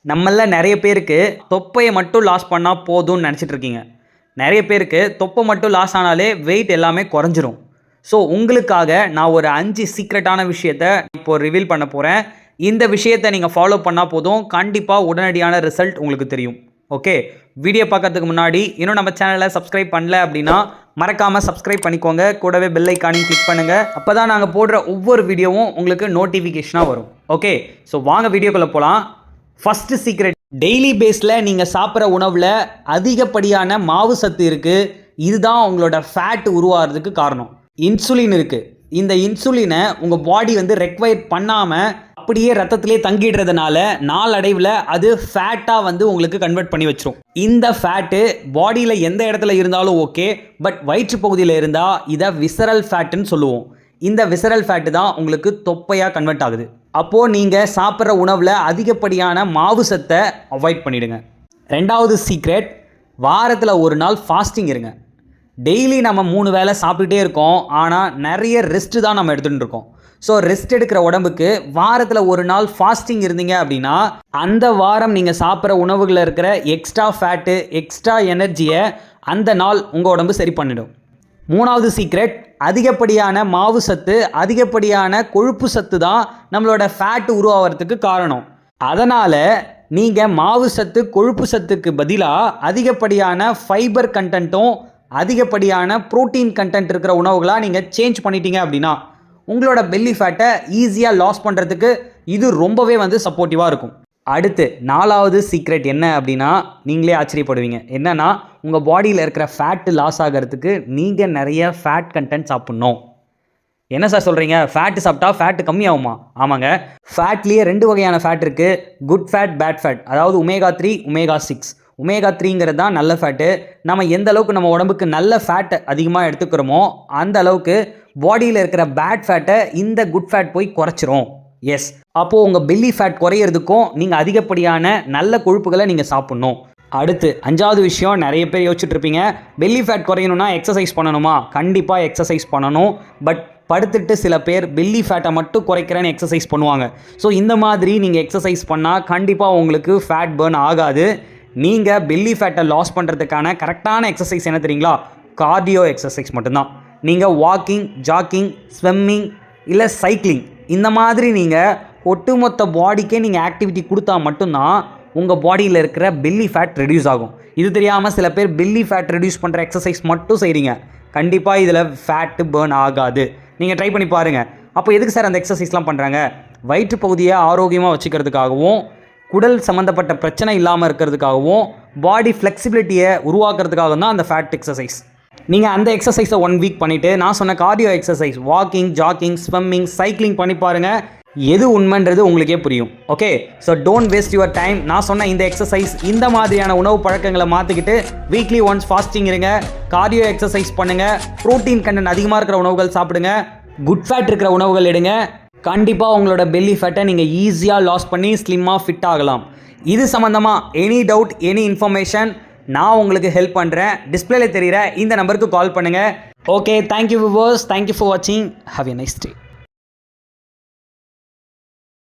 நம்மள நிறைய பேருக்கு தொப்பையை மட்டும் லாஸ் பண்ணால் போதும்னு நினச்சிட்டு இருக்கீங்க. நிறைய பேருக்கு தொப்பை மட்டும் லாஸ் ஆனாலே வெயிட் எல்லாமே குறைஞ்சிரும். ஸோ உங்களுக்காக நான் ஒரு 5 சீக்ரெட்டான விஷயத்த இப்போ ரிவீல் பண்ண போகிறேன். இந்த விஷயத்தை நீங்கள் ஃபாலோ பண்ணால் போதும், கண்டிப்பாக உடனடியான ரிசல்ட் உங்களுக்கு தெரியும். ஓகே, வீடியோ பார்க்கறதுக்கு முன்னாடி இன்னும் நம்ம சேனலை சப்ஸ்கிரைப் பண்ணல அப்படின்னா மறக்காமல் சப்ஸ்கிரைப் பண்ணிக்கோங்க. கூடவே பெல் ஐக்கானையும் கிளிக் பண்ணுங்கள். அப்போ தான் நாங்கள் போடுற ஒவ்வொரு வீடியோவும் உங்களுக்கு நோட்டிஃபிகேஷனாக வரும். ஓகே, ஸோ வாங்க வீடியோக்குள்ளே போகலாம். ஃபஸ்ட்டு சீக்ரெட், டெய்லி பேஸில் நீங்கள் சாப்பிட்ற உணவில் அதிகப்படியான மாவு சத்து இருக்குது. இதுதான் உங்களோட ஃபேட் உருவாகிறதுக்கு காரணம். இன்சுலின் இருக்குது. இந்த இன்சுலினை உங்கள் பாடி ரெக்வயர் பண்ணாமல் அப்படியே ரத்தத்திலே தங்கிடுறதுனால நாளடைவில் அது ஃபேட்டாக உங்களுக்கு கன்வெர்ட் பண்ணி வச்சிரும். இந்த ஃபேட்டு பாடியில் எந்த இடத்துல இருந்தாலும் ஓகே, பட் வயிற்று பகுதியில் இருந்தால் இதை விசரல் ஃபேட்டுன்னு சொல்லுவோம். இந்த விசரல் ஃபேட்டு தான் உங்களுக்கு தொப்பையாக கன்வெர்ட் ஆகுது. அப்போது நீங்கள் சாப்பிட்ற உணவில் அதிகப்படியான மாவு சத்தை அவாய்ட் பண்ணிவிடுங்க. ரெண்டாவது சீக்ரெட், வாரத்தில் ஒரு நாள் ஃபாஸ்டிங் இருங்க. டெய்லி நம்ம 3 வேளை சாப்பிட்டுட்டே இருக்கோம், ஆனால் நிறைய ரெஸ்ட்டு தான் நம்ம எடுத்துகிட்டு இருக்கோம். ஸோ ரெஸ்ட் எடுக்கிற உடம்புக்கு வாரத்தில் ஒரு நாள் ஃபாஸ்டிங் இருந்தீங்க அப்படின்னா அந்த வாரம் நீங்கள் சாப்பிட்ற உணவுகளில் இருக்கிற எக்ஸ்ட்ரா ஃபேட்டு, எக்ஸ்ட்ரா எனர்ஜியை அந்த நாள் உங்கள் உடம்பு சரி பண்ணிடும். மூணாவது சீக்ரெட், அதிகப்படியான மாவு சத்து, அதிகப்படியான கொழுப்பு சத்து தான் நம்மளோட ஃபேட்டு உருவாகிறதுக்கு காரணம். அதனால் நீங்கள் மாவு சத்து, கொழுப்பு சத்துக்கு பதிலாக அதிகப்படியான ஃபைபர் கண்டென்ட்டும் அதிகப்படியான ப்ரோட்டீன் கண்டென்ட் இருக்கிற உணவுகளாக நீங்கள் சேஞ்ச் பண்ணிட்டீங்க அப்படின்னா உங்களோட பெல்லி ஃபேட்டை ஈஸியாக லாஸ் பண்ணுறதுக்கு இது ரொம்பவே சப்போர்ட்டிவாக இருக்கும். அடுத்து 4வது சீக்ரெட் என்ன அப்படின்னா, நீங்களே ஆச்சரியப்படுவீங்க. என்னன்னா, உங்கள் பாடியில் இருக்கிற ஃபேட்டு லாஸ் ஆகிறதுக்கு நீங்கள் நிறைய ஃபேட் கண்டென்ட் சாப்பிட்ணும். என்ன சார் சொல்கிறீங்க, ஃபேட்டு சாப்பிட்டா ஃபேட்டு கம்மியாகுமா? ஆமாங்க, ஃபேட்லேயே 2 வகையான ஃபேட் இருக்குது. Good fat, bad fat. அதாவது ஒமேகா 3, ஒமேகா 6. ஒமேகா 3ங்கிறது தான் நல்ல ஃபேட்டு. நம்ம எந்த அளவுக்கு நம்ம உடம்புக்கு நல்ல ஃபேட் அதிகமாக எடுத்துக்கிறோமோ அந்த அளவுக்கு பாடியில் இருக்கிற பேட் ஃபேட்டை இந்த குட் ஃபேட் போய் குறைச்சிரும். எஸ், அப்போது உங்கள் பெல்லி ஃபேட் குறையிறதுக்கும் நீங்கள் அதிகப்படியான நல்ல கொழுப்புகளை நீங்கள் சாப்பிட்ணும். அடுத்து 5வது விஷயம், நிறைய பேர் யோசிச்சுட்டு இருப்பீங்க, பெல்லி ஃபேட் குறையணும்னா எக்ஸசைஸ் பண்ணணுமா? கண்டிப்பாக எக்ஸசைஸ் பண்ணணும். பட் படுத்துட்டு சில பேர் பெல்லி ஃபேட்டை மட்டும் குறைக்கிறேன்னு எக்ஸசைஸ் பண்ணுவாங்க. ஸோ இந்த மாதிரி நீங்கள் எக்ஸசைஸ் பண்ணால் கண்டிப்பாக உங்களுக்கு ஃபேட் பர்ன் ஆகாது. நீங்கள் பெல்லி ஃபேட்டை லாஸ் பண்ணுறதுக்கான கரெக்டான எக்ஸசைஸ் என்ன தெரியுங்களா? கார்டியோ எக்ஸசைஸ் மட்டும்தான். நீங்கள் வாக்கிங், ஜாக்கிங், ஸ்விம்மிங் இல்லை சைக்கிளிங், இந்த மாதிரி நீங்கள் ஒட்டுமொத்த பாடிக்கே நீங்கள் ஆக்டிவிட்டி கொடுத்தா மட்டும்தான் உங்கள் பாடியில் இருக்கிற பெல்லி ஃபேட் ரெடியூஸ் ஆகும். இது தெரியாமல் சில பேர் பெல்லி ஃபேட் ரெடியூஸ் பண்ணுற எக்ஸசைஸ் மட்டும் செய்கிறீங்க. கண்டிப்பாக இதில் ஃபேட்டு பர்ன் ஆகாது. நீங்கள் ட்ரை பண்ணி பாருங்கள். அப்போ எதுக்கு சார் அந்த எக்ஸசைஸ்லாம் பண்ணுறாங்க? வயிற்று பகுதியை ஆரோக்கியமாக வச்சுக்கிறதுக்காகவும், குடல் சம்மந்தப்பட்ட பிரச்சனை இல்லாமல் இருக்கிறதுக்காகவும், பாடி ஃப்ளெக்சிபிலிட்டியை உருவாக்குறதுக்காகவும் தான் அந்த ஃபேட் எக்ஸசைஸ். நீங்கள் அந்த எக்ஸசைஸை 1 வீக் பண்ணிவிட்டு நான் சொன்ன cardio exercise, walking, jogging, swimming, cycling பண்ணி பாருங்கள். எது உண்மைன்றது உங்களுக்கே புரியும். Okay, so don't waste your time. நான் சொன்ன இந்த எக்ஸசைஸ், இந்த மாதிரியான உணவு பழக்கங்களை மாற்றிக்கிட்டு வீக்லி ஒன்ஸ் ஃபாஸ்டிங் இருங்க, கார்டியோ எக்ஸசைஸ் பண்ணுங்கள், ப்ரோட்டீன் கண்டென்ட் அதிகமாக இருக்கிற உணவுகள் சாப்பிடுங்க, குட் ஃபேட் இருக்கிற உணவுகள் எடுங்க. கண்டிப்பாக உங்களோட பெல்லி ஃபேட்டை நீங்கள் ஈஸியாக லாஸ் பண்ணி ஸ்லிம்மாக ஃபிட் ஆகலாம். இது சம்மந்தமாக எனி டவுட், எனி இன்ஃபர்மேஷன் நான் உங்களுக்கு ஹெல்ப் பண்ணுறேன். டிஸ்பிளேல தெரிகிற இந்த நம்பருக்கு கால் பண்ணுங்கள். Okay, thank you viewers, thank you for வாட்சிங். Have a nice day.